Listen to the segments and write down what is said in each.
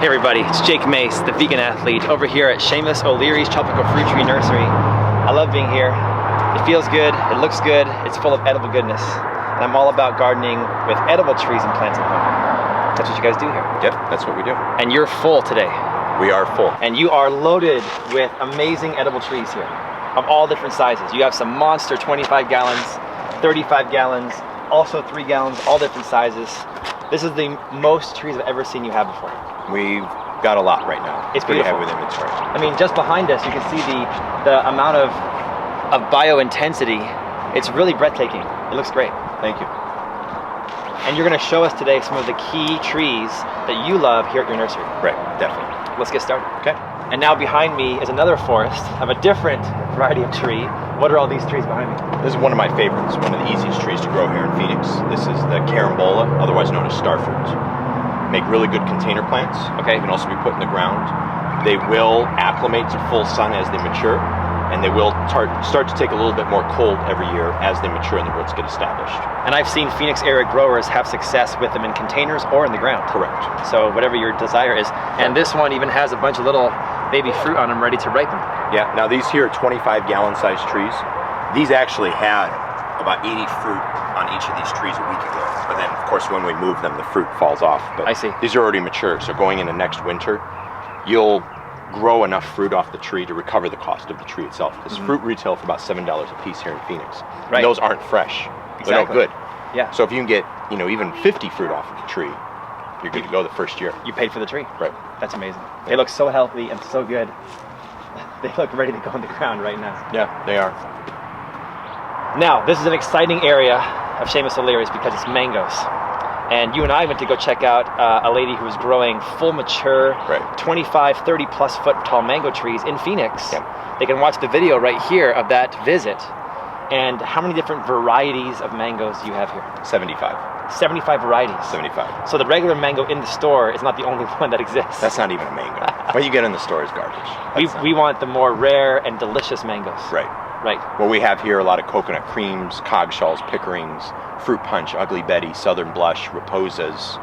Hey everybody, it's Jake Mace, the vegan athlete, over here at Shamus O'Leary's Tropical Fruit Tree Nursery. I love being here. It feels good, it looks good, it's full of edible goodness. And I'm all about gardening with edible trees and plants at home. That's what you guys do here. Yep, that's what we do. And you're full today. We are full. And you are loaded with amazing edible trees here, of all different sizes. You have some monster 25 gallons, 35 gallons, also 3 gallons, all different sizes. This is the most trees I've ever seen you have before. We've got a lot right now. It's pretty beautiful. heavy with inventory. I mean, just behind us, you can see the amount of bio-intensity. It's really breathtaking. It looks great. Thank you. And you're going to show us today some of the key trees that you love here at your nursery. Right, definitely. Let's get started. Okay. And now behind me is another forest of a different variety of tree. What are all these trees behind me? This is one of my favorites, one of the easiest trees to grow here in Phoenix. This is the Carambola, otherwise known as starfruit. Make really good container plants. Okay. They can also be put in the ground. They will acclimate to full sun as they mature, and they will start to take a little bit more cold every year as they mature and the roots get established. And I've seen Phoenix area growers have success with them in containers or in the ground. Correct. So whatever your desire is. And this one even has a bunch of little baby fruit on them ready to ripen. Yeah, now these here are 25 gallon sized trees. These actually had about 80 fruit on each of these trees a week ago. But then, of course, when we move them, the fruit falls off. But I see. These are already mature, so going into next winter, you'll grow enough fruit off the tree to recover the cost of the tree itself. Because fruit retail for about $7 a piece here in Phoenix. Right. And those aren't fresh. Exactly. They're no good. Yeah. So if you can get, even 50 fruit off of the tree, you're good to go the first year. You paid for the tree. Right. That's amazing. They look so healthy and so good. They look ready to go in the ground right now. Yeah, they are. Now, this is an exciting area of Shamus O'Leary's because it's mangoes. And you and I went to go check out a lady who was growing full mature, 25, 30 plus foot tall mango trees in Phoenix. Yep. They can watch the video right here of that visit. And how many different varieties of mangoes do you have here? 75. 75 varieties. 75. So the regular mango in the store is not the only one that exists. That's not even a mango. What you get in the store is garbage. We want the more rare and delicious mangoes. Right. Right. Well, we have here a lot of coconut creams, cogshalls, pickerings, fruit punch, ugly Betty, southern blush, raposas,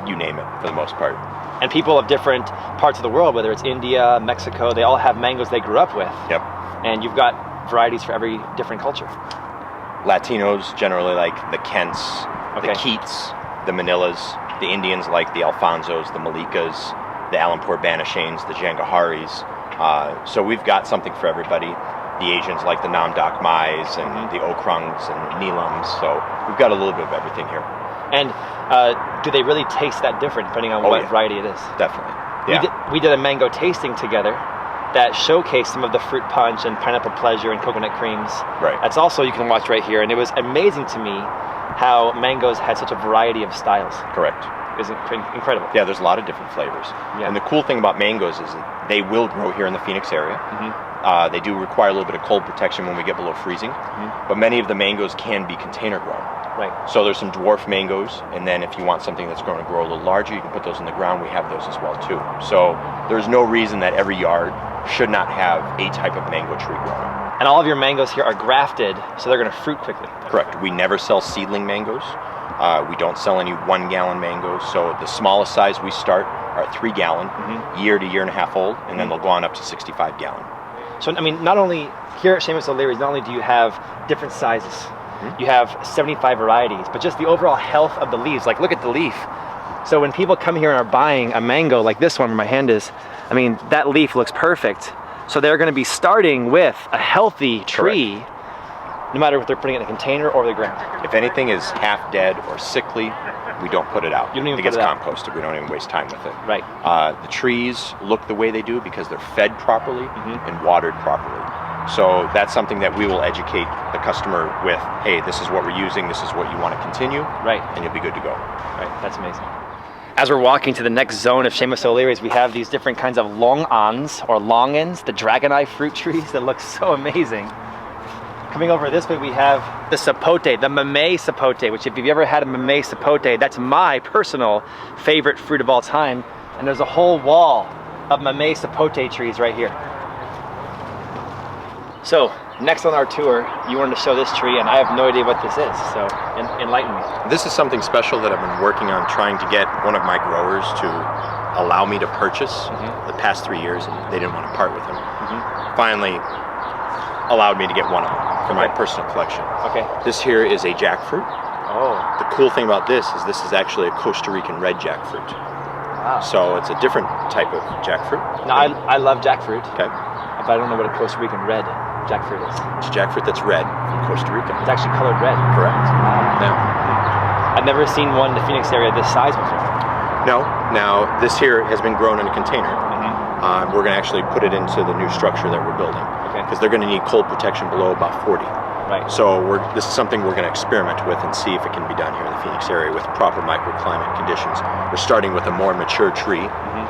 you name it for the most part. And people of different parts of the world, whether it's India, Mexico, they all have mangoes they grew up with. Yep. And you've got varieties for every different culture. Latinos generally like the Kents, the Keats, the Manillas. The Indians like the Alfonsos, the Malikas, the Alampur Banashanes, the Jangaharis. So we've got something for everybody. The Asians like the Nam Dak Mais and the Okrangs and Neelams. So we've got a little bit of everything here. And do they really taste that different depending on what variety it is? Definitely. Yeah. We did a mango tasting together that showcased some of the fruit punch and pineapple pleasure and coconut creams. Right. That's also you can watch right here. And it was amazing to me how mangoes had such a variety of styles. Correct. It was incredible. Yeah, there's a lot of different flavors. Yeah. And the cool thing about mangoes is that they will grow here in the Phoenix area. They do require a little bit of cold protection when we get below freezing, but many of the mangoes can be container grown. Right. So there's some dwarf mangoes, and then if you want something that's going to grow a little larger, you can put those in the ground. We have those as well too. So there's no reason that every yard should not have a type of mango tree growing. And all of your mangoes here are grafted, so they're going to fruit quickly. Correct. We never sell seedling mangoes. We don't sell any 1 gallon mangoes. So the smallest size we start are 3 gallon, year to year and a half old, and then they'll go on up to 65 gallon. So, I mean, not only here at Shamus O'Leary's, not only do you have different sizes, you have 75 varieties, but just the overall health of the leaves. Like, look at the leaf. So when people come here and are buying a mango like this one where my hand is, I mean, that leaf looks perfect. So they're going to be starting with a healthy tree, no matter if they're putting it in a container or the ground. If anything is half dead or sickly, we don't put it out. You don't even it put gets it out. composted. We don't even waste time with it. Right. The trees look the way they do because they're fed properly and watered properly. So that's something that we will educate the customer with. Hey, this is what we're using. This is what you want to continue. Right. And you'll be good to go. Right. That's amazing. As we're walking to the next zone of Shamus O'Leary's, we have these different kinds of long-ons or longans, the dragon eye fruit trees that look so amazing. Coming over this way, we have the sapote, the Mamey sapote, which if you've ever had a Mamey sapote, that's my personal favorite fruit of all time. And there's a whole wall of Mamey sapote trees right here. So next on our tour, you wanted to show this tree, and I have no idea what this is, so enlighten me. This is something special that I've been working on trying to get one of my growers to allow me to purchase the past 3 years, and they didn't want to part with them. Finally, allowed me to get one of them for my personal collection. Okay. This here is a jackfruit. Oh. The cool thing about this is actually a Costa Rican red jackfruit. Wow. So it's a different type of jackfruit. Now, I love jackfruit. Okay. But I don't know what a Costa Rican red jackfruit is. It's a jackfruit that's red from Costa Rica. It's actually colored red. Correct. Yeah. I've never seen one in the Phoenix area this size before. No. Now, this here has been grown in a container. We're going to actually put it into the new structure that we're building. Okay. Because they're going to need cold protection below about 40. Right. So this is something we're going to experiment with and see if it can be done here in the Phoenix area with proper microclimate conditions. We're starting with a more mature tree,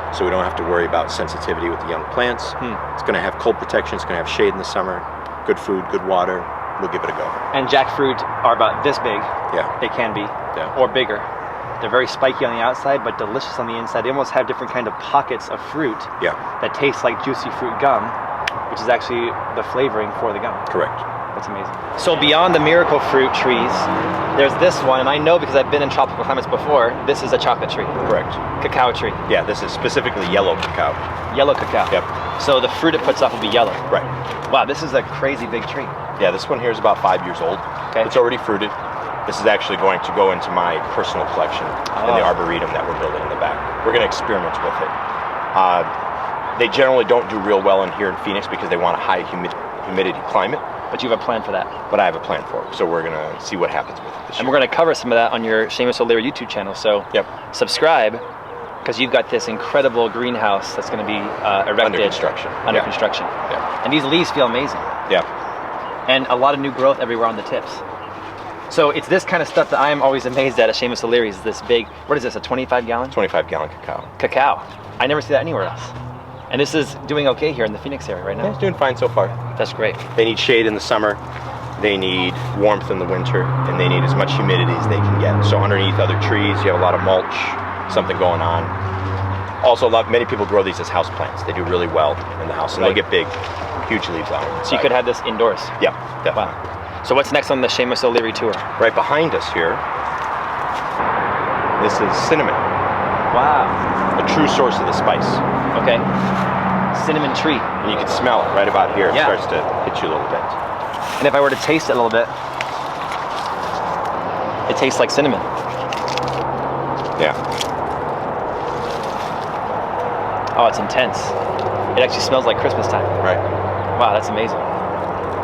so we don't have to worry about sensitivity with the young plants. It's going to have cold protection, it's going to have shade in the summer, good food, good water. We'll give it a go. And jackfruit are about this big. Yeah. They can be. Yeah. Or bigger. They're very spiky on the outside, but delicious on the inside. They almost have different kind of pockets of fruit that taste like juicy fruit gum, which is actually the flavoring for the gum. Correct. That's amazing. So beyond the miracle fruit trees, there's this one, and I know because I've been in tropical climates before, this is a chocolate tree. Correct. Cacao tree. Yeah, this is specifically yellow cacao. Yellow cacao. Yep. So the fruit it puts off will be yellow. Right. Wow, this is a crazy big tree. Yeah, this one here is about 5 years old. Okay. It's already fruited. This is actually going to go into my personal collection in the arboretum that we're building in the back. We're going to experiment with it. They generally don't do real well in here in Phoenix because they want a high humidity climate. But you have a plan for that. But I have a plan for it. So we're going to see what happens with it this year. And we're going to cover some of that on your Shamus O'Leary YouTube channel. So subscribe, because you've got this incredible greenhouse that's going to be erected. Under construction. Under construction. Yeah. And these leaves feel amazing. Yeah. And a lot of new growth everywhere on the tips. So it's this kind of stuff that I am always amazed at Shamus O'Leary's. This big, what is this, a 25 gallon? 25 gallon cacao. Cacao. I never see that anywhere else. And this is doing okay here in the Phoenix area right now. Yeah, it's doing fine so far. That's great. They need shade in the summer, they need warmth in the winter, and they need as much humidity as they can get. So underneath other trees, you have a lot of mulch, something going on. Also, many people grow these as house plants. They do really well in the house, and they'll get big, huge leaves on them. So you could have this indoors? Yeah, definitely. Wow. So what's next on the Shamus O'Leary tour? Right behind us here, this is cinnamon. Wow. A true source of the spice. Okay. Cinnamon tree. And you can smell it right about here. It starts to hit you a little bit. And if I were to taste it a little bit, it tastes like cinnamon. Yeah. Oh, it's intense. It actually smells like Christmas time. Right. Wow, that's amazing.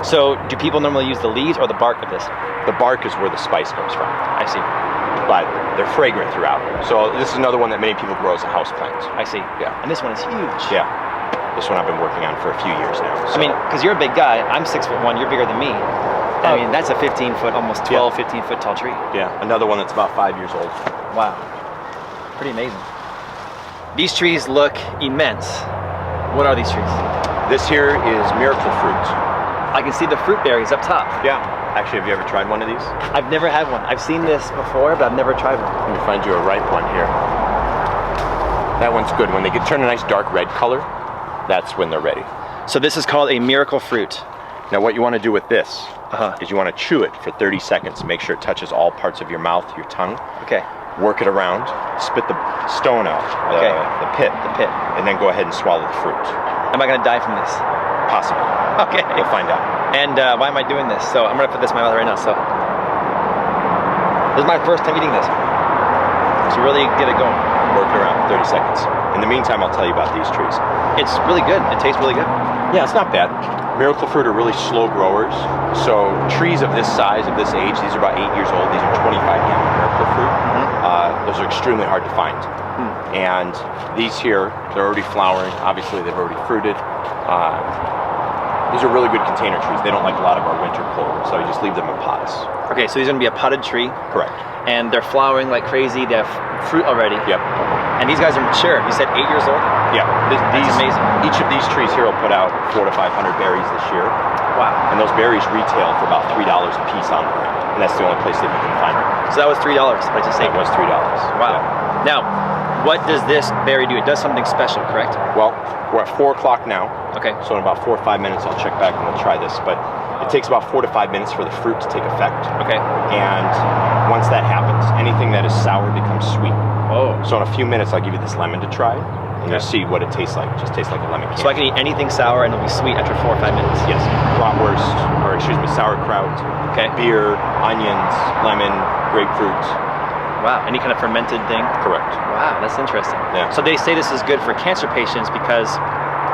So do people normally use the leaves or the bark of this? The bark is where the spice comes from. I see. But they're fragrant throughout. So this is another one that many people grow as a house plant. I see. Yeah. And this one is huge. Yeah. This one I've been working on for a few years now. So. I mean, because you're a big guy. I'm 6'1", you're bigger than me. I mean, that's a 15-foot, almost 12, 15-foot tall tree. Yeah, another one that's about 5 years old. Wow. Pretty amazing. These trees look immense. What are these trees? This here is miracle fruit. I can see the fruit berries up top. Yeah. Actually, have you ever tried one of these? I've never had one. I've seen this before, but I've never tried one. Let me find you a ripe one here. That one's good. When they turn a nice dark red color, that's when they're ready. So this is called a miracle fruit. Now what you want to do with this is you want to chew it for 30 seconds. Make sure it touches all parts of your mouth, your tongue. Okay. Work it around, spit the stone out, the pit. The pit. And then go ahead and swallow the fruit. Am I going to die from this? Possibly. Okay. We'll find out. And why am I doing this? So I'm going to put this in my mouth right now. So this is my first time eating this. So really get it going. Work it around for 30 seconds. In the meantime, I'll tell you about these trees. It's really good. It tastes really good. Yeah, it's not bad. Miracle fruit are really slow growers. So trees of this size, of this age, these are about 8 years old. These are 25 gallon miracle fruit. Those are extremely hard to find. And these here, they're already flowering. Obviously, they've already fruited. These are really good container trees. They don't like a lot of our winter cold, so you just leave them in pots. Okay, so these are going to be a potted tree. Correct. And they're flowering like crazy. They have fruit already. Yep. And these guys are mature. You said 8 years old? Yeah. That's amazing. Each of these trees here will put out 400 to 500 berries this year. Wow. And those berries retail for about $3 a piece online. And that's the only place that you can find them. So that was $3, what I just said? That was $3. Wow. Yeah. Now, what does this berry do? It does something special, correct? Well, we're at 4 o'clock now. Okay. So in about 4 or 5 minutes, I'll check back and we'll try this. But it takes about 4 to 5 minutes for the fruit to take effect. Okay. And once that happens, anything that is sour becomes sweet. Oh. So in a few minutes, I'll give you this lemon to try, and you'll see what it tastes like. It just tastes like a lemon candy. So I can eat anything sour and it'll be sweet after 4 or 5 minutes? Yes. Bratwurst, or excuse me, sauerkraut, Okay. beer, onions, lemon, grapefruit. Wow, any kind of fermented thing? Correct. Wow, that's interesting. Yeah. So they say this is good for cancer patients because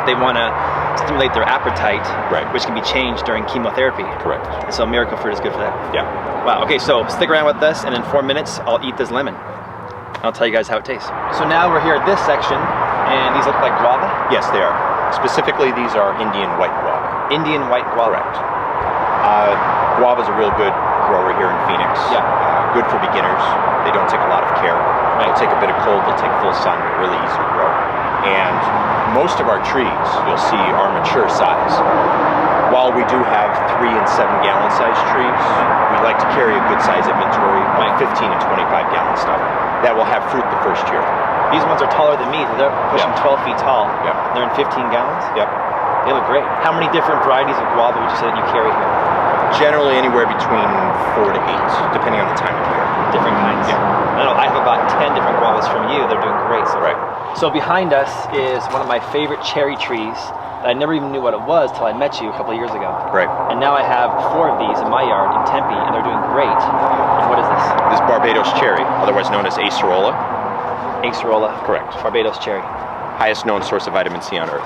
they want to stimulate their appetite, Right. which can be changed during chemotherapy. Correct. And so miracle fruit is good for that. Yeah. Wow, okay, so stick around with us, and in 4 minutes, I'll eat this lemon. I'll tell you guys how it tastes. So now we're here at this section, and these look like guava? Yes, they are. Specifically, these are Indian white guava. Indian white guava. Correct. Guava is a real good grower here in Phoenix. Yeah. Good for beginners. They don't take a lot of care. Right. They'll take a bit of cold, they'll take full sun, really easy to grow. And most of our trees, you'll see, are mature size. While we do have 3 and 7 gallon size trees, we like to carry a good size inventory, like 15 and 25 gallon stuff, that will have fruit the first year. These ones are taller than me, so they're pushing 12 feet tall. Yeah. They're in 15 gallons? Yep. They look great. How many different varieties of guava would you say that you carry here? Generally anywhere between 4 to 8, depending on the time of year. Different kinds? Yeah. I don't know, I have about 10 different guavas from you. They're doing great so far. Right. So behind us is one of my favorite cherry trees that I never even knew what it was till I met you a couple of years ago. Right. And now I have 4 of these in my yard in Tempe, and they're doing great. And what is this? This Barbados cherry, otherwise known as acerola. Acerola. Correct. Barbados cherry. Highest known source of vitamin C on Earth.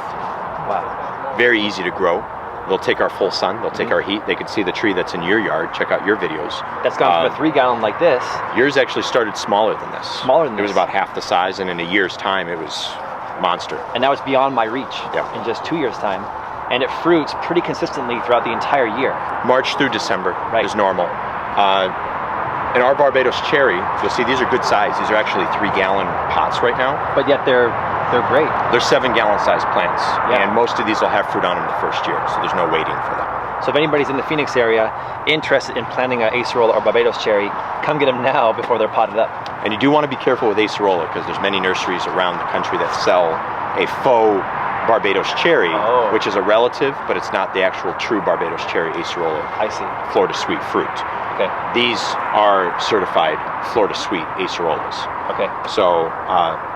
Wow. Very easy to grow. They'll take our full sun, they'll take our heat. They can see the tree that's in your yard. Check out your videos. That's gone from a 3 gallon like this. Yours actually started smaller than this. Smaller than It was this. about half the size, and in a year's time, it was monster. And now it's beyond my reach Yeah. in just 2 years' time. And it fruits pretty consistently throughout the entire year. March through December Right. is normal. In our Barbados cherry, you'll see these are good size. These are actually 3 gallon pots right now. But yet they're great. They're 7 gallon size plants, Yeah. and most of these will have fruit on them the first year, so there's no waiting for them. So if anybody's in the Phoenix area interested in planting an acerola or Barbados cherry, come get them now before they're potted up. And you do want to be careful with acerola because there's many nurseries around the country that sell a faux Barbados cherry, Oh. which is a relative, but it's not the actual true Barbados cherry acerola, I see. Florida sweet fruit. Okay. These are certified Florida sweet acerolas. Okay. So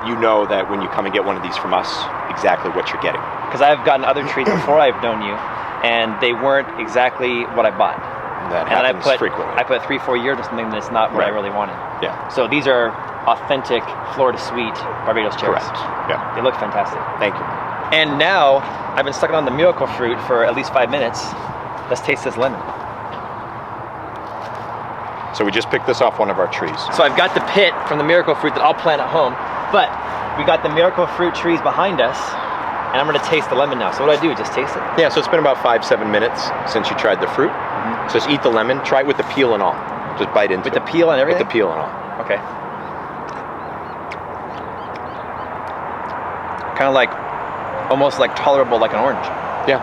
you know that when you come and get one of these from us, exactly what you're getting. Because I've gotten other trees before I've known you, and they weren't exactly what I bought. That And happens frequently. I put 3-4 years on something that's not what I Right. really wanted. Yeah. So these are authentic Florida sweet Barbados cherries. Correct. Yeah. They look fantastic. Thank you. And now I've been sucking on the miracle fruit for at least 5 minutes. Let's taste this lemon. So we just picked this off one of our trees. So I've got the pit from the miracle fruit that I'll plant at home, but we got the miracle fruit trees behind us, and I'm gonna taste the lemon now. So what do I do? Just taste it? Yeah, so it's been about 5-7 minutes since you tried the fruit. So just eat the lemon, try it with the peel and all. Just bite into With it. the peel and everything? With the peel and all. Okay. Kind of like, almost like tolerable like an orange. Yeah.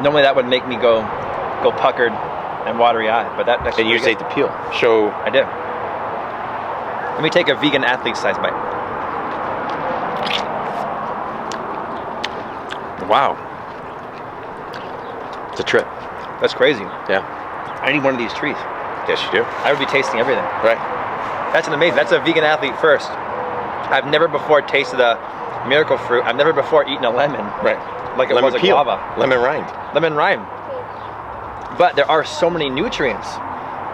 Normally that would make me go puckered and watery eye, but that actually And you just ate the peel. Show. I did. Let me take a vegan athlete size bite. Wow. It's a trip. That's crazy. Yeah. I need one of these trees. Yes, you do. I would be tasting everything. Right. That's an amazing, that's a vegan athlete first. I've never before tasted a miracle fruit. I've never before eaten a lemon. Right. Like it Lemon was a peel. guava. Lemon rind. Lemon rind. But there are so many nutrients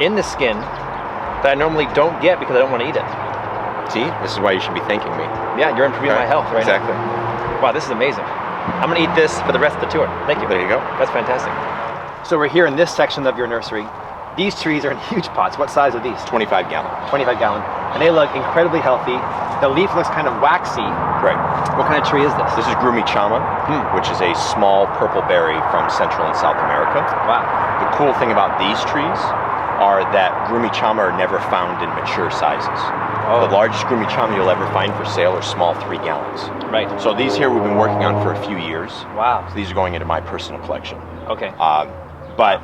in the skin that I normally don't get because I don't want to eat it. See? This is why you should be thanking me. Yeah, you're improving my health right exactly. now. Wow, this is amazing. I'm gonna eat this for the rest of the tour. Thank you. There you go. That's fantastic. So we're here in this section of your nursery. These trees are in huge pots. What size are these? 25 gallon. 25 gallon. And they look incredibly healthy. The leaf looks kind of waxy. Right. What kind of tree is this? This is Grumichama, which is a small purple berry from Central and South America. Wow. The cool thing about these trees are that Grumichama are never found in mature sizes. Oh. The largest Grumichama you'll ever find for sale are small 3 gallons. Right. So these here we've been working on for a few years. Wow. So these are going into my personal collection. Okay. But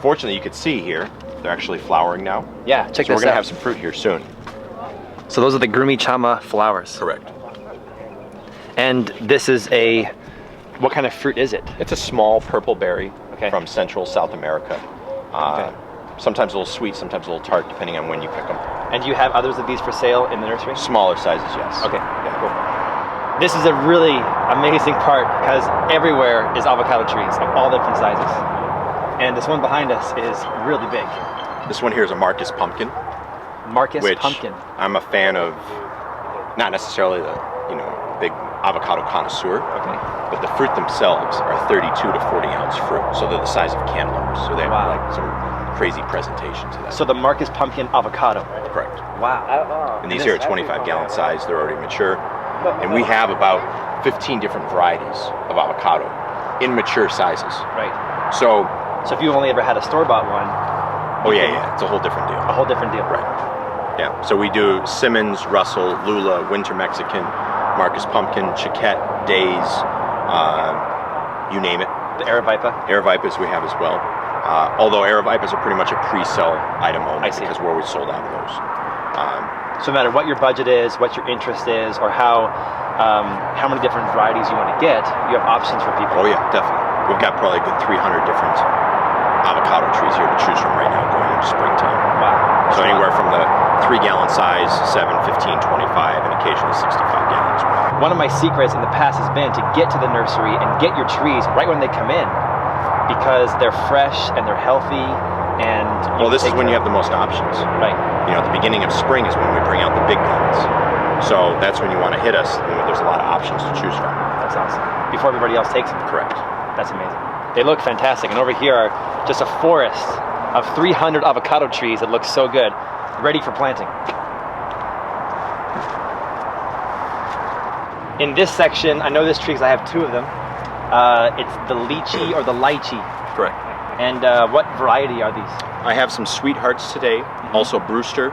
fortunately you could see here, they're actually flowering now. Yeah, check So this we're gonna out. have some fruit here soon. So those are the Grumichama flowers. Correct. And this is what kind of fruit is it? It's a small purple berry Okay. from Central South America. Okay. Sometimes a little sweet, sometimes a little tart, depending on when you pick them. And do you have others of these for sale in the nursery? Smaller sizes, yes. Okay, cool. This is a really amazing part because everywhere is avocado trees of all different sizes. And this one behind us is really big. This one here is a Marcus pumpkin. Marcus which pumpkin. I'm a fan of, not necessarily the big avocado connoisseur, but the fruit themselves are 32 to 40 ounce fruit, so they're the size of cantaloupes. So they have like some crazy presentation to them. So the Marcus pumpkin avocado. Correct. Wow. And these here are 25 gallon size. They're already mature, and we have about 15 different varieties of avocado in mature sizes. Right. So if you've only ever had a store-bought one. Oh yeah, it's a whole different deal. A whole different deal. Right. Yeah. So we do Simmons, Russell, Lula, Winter Mexican, Marcus Pumpkin, Chiquette, Days, you name it. The Aravaipa. Aravaipas we have as well. Although Aravaipas are pretty much a pre-sell item only because we're always sold out of those. So no matter what your budget is, what your interest is, or how many different varieties you want to get, you have options for people. Oh yeah, definitely. We've got probably a good 300 different avocado trees here to choose from right now going into springtime. Wow. So anywhere from the 3 gallon size, 7, 15, 25, and occasionally 65 gallons. One of my secrets in the past has been to get to the nursery and get your trees right when they come in because they're fresh and they're healthy. And well, this is when you have the most options. Right. At the beginning of spring is when we bring out the big guns. So that's when you want to hit us. There's a lot of options to choose from. That's awesome. Before everybody else takes them. Correct. That's amazing. They look fantastic. And over here are just a forest of 300 avocado trees that look so good, ready for planting. In this section, I know this tree because I have 2 of them. It's the lychee or the lychee. Correct. And what variety are these? I have some sweethearts today, also Brewster,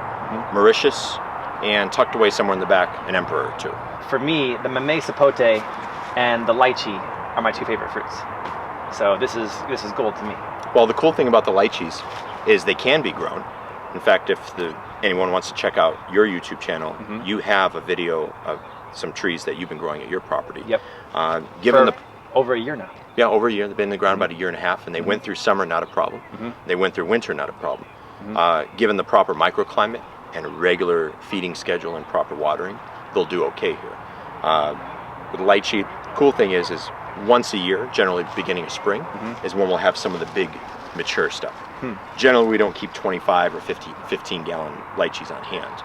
Mauritius, and tucked away somewhere in the back, an Emperor too. For me, the Mamey sapote and the lychee are my 2 favorite fruits. So this is gold to me. Well, the cool thing about the lychees is they can be grown. In fact, if anyone wants to check out your YouTube channel, you have a video of some trees that you've been growing at your property. Yep. Given over a year now. Yeah, over a year. They've been in the ground about a year and a half, and they went through summer, not a problem. They went through winter, not a problem. Given the proper microclimate and a regular feeding schedule and proper watering, they'll do okay here. With lychee, cool thing is once a year, generally beginning of spring, is when we'll have some of the big mature stuff. Generally, we don't keep 25 or 15 gallon lychees on hand.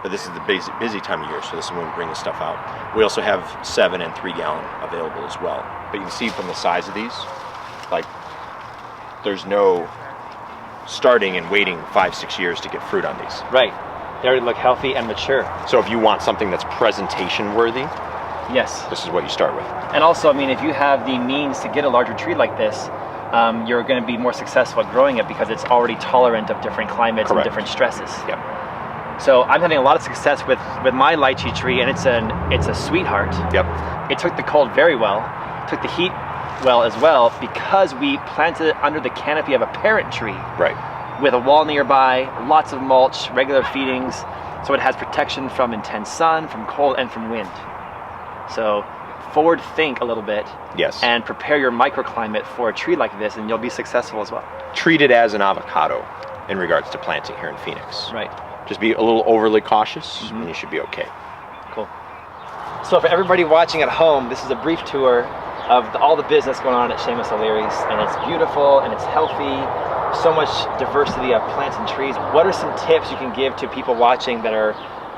But this is the busy time of year, so this is when we bring the stuff out. We also have 7 and 3 gallon available as well. But you can see from the size of these, like, there's no starting and waiting 5-6 years to get fruit on these. Right. They already look healthy and mature. So if you want something that's presentation worthy, yes, this is what you start with. And also, I mean, if you have the means to get a larger tree like this, you're going to be more successful at growing it because it's already tolerant of different climates and different stresses. Yep. So I'm having a lot of success with my lychee tree, and it's a sweetheart. Yep. It took the cold very well, took the heat well as well, because we planted it under the canopy of a parent tree. Right. With a wall nearby, lots of mulch, regular feedings, so it has protection from intense sun, from cold, and from wind. So forward think a little bit. Yes. And prepare your microclimate for a tree like this, and you'll be successful as well. Treat it as an avocado in regards to planting here in Phoenix. Right. Just be a little overly cautious, and you should be okay. Cool. So for everybody watching at home, this is a brief tour of all the business going on at Shamus O'Leary's, and it's beautiful and it's healthy. So much diversity of plants and trees. What are some tips you can give to people watching that are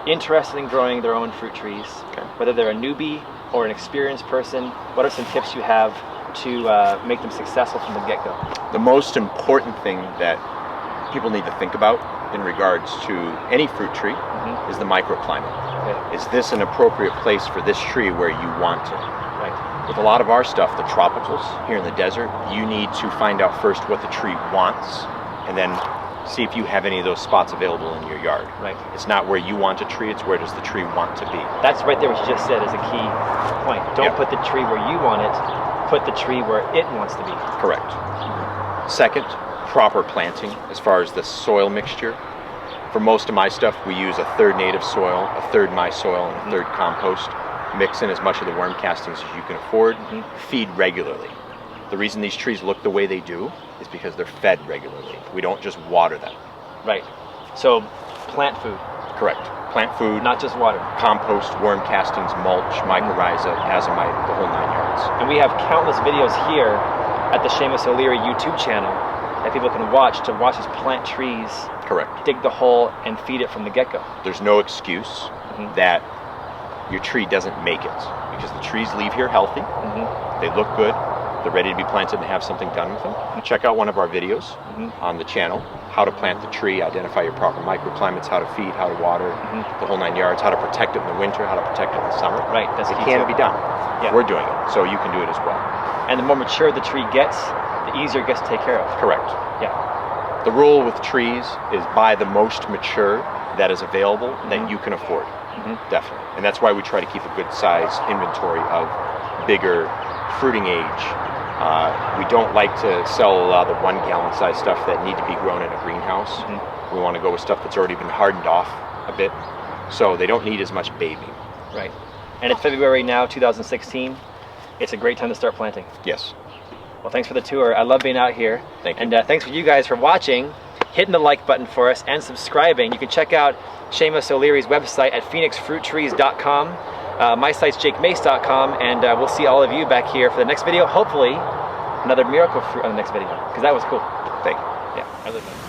interested in growing their own fruit trees? Okay. Whether they're a newbie or an experienced person, what are some tips you have to make them successful from the get-go? The most important thing that people need to think about in regards to any fruit tree is the microclimate. Okay. Is this an appropriate place for this tree where you want it? Right. With a lot of our stuff, the tropicals here in the desert, you need to find out first what the tree wants, and then see if you have any of those spots available in your yard. Right. It's not where you want a tree, it's where does the tree want to be. That's right there what you just said is a key point. Don't put the tree where you want it, put the tree where it wants to be. Correct. Second, proper planting as far as the soil mixture. For most of my stuff, we use a third native soil, a third my soil, and a third compost. Mix in as much of the worm castings as you can afford. Feed regularly. The reason these trees look the way they do is because they're fed regularly. We don't just water them. Right. So plant food. Correct. Plant food. Not just water. Compost, worm castings, mulch, mycorrhiza, azomite, the whole 9 yards. And we have countless videos here at the Shamus O'Leary YouTube channel that people can watch us plant trees. Correct. Dig the hole and feed it from the get-go. There's no excuse that your tree doesn't make it, because the trees leave here healthy. They look good. They're ready to be planted and have something done with them. Check out one of our videos on the channel, how to plant the tree, identify your proper microclimates, how to feed, how to water, the whole 9 yards, how to protect it in the winter, how to protect it in the summer. Right, that's it key can too. be done. Yeah. We're doing it, so you can do it as well. And the more mature the tree gets, the easier it gets to take care of. Correct. Yeah. The rule with trees is buy the most mature that is available that you can afford. Definitely. And that's why we try to keep a good size inventory of bigger fruiting age. We don't like to sell a lot of the 1 gallon size stuff that need to be grown in a greenhouse. We want to go with stuff that's already been hardened off a bit, so they don't need as much babying. Right. And it's February now, 2016. It's a great time to start planting. Yes. Well, thanks for the tour. I love being out here. Thank you. And thanks for you guys for watching, hitting the like button for us, and subscribing. You can check out Shamus O'Leary's website at phoenixfruittrees.com. My site's jakemace.com, and we'll see all of you back here for the next video. Hopefully, another miracle fruit on the next video, because that was cool. Thank you. Yeah, I love that.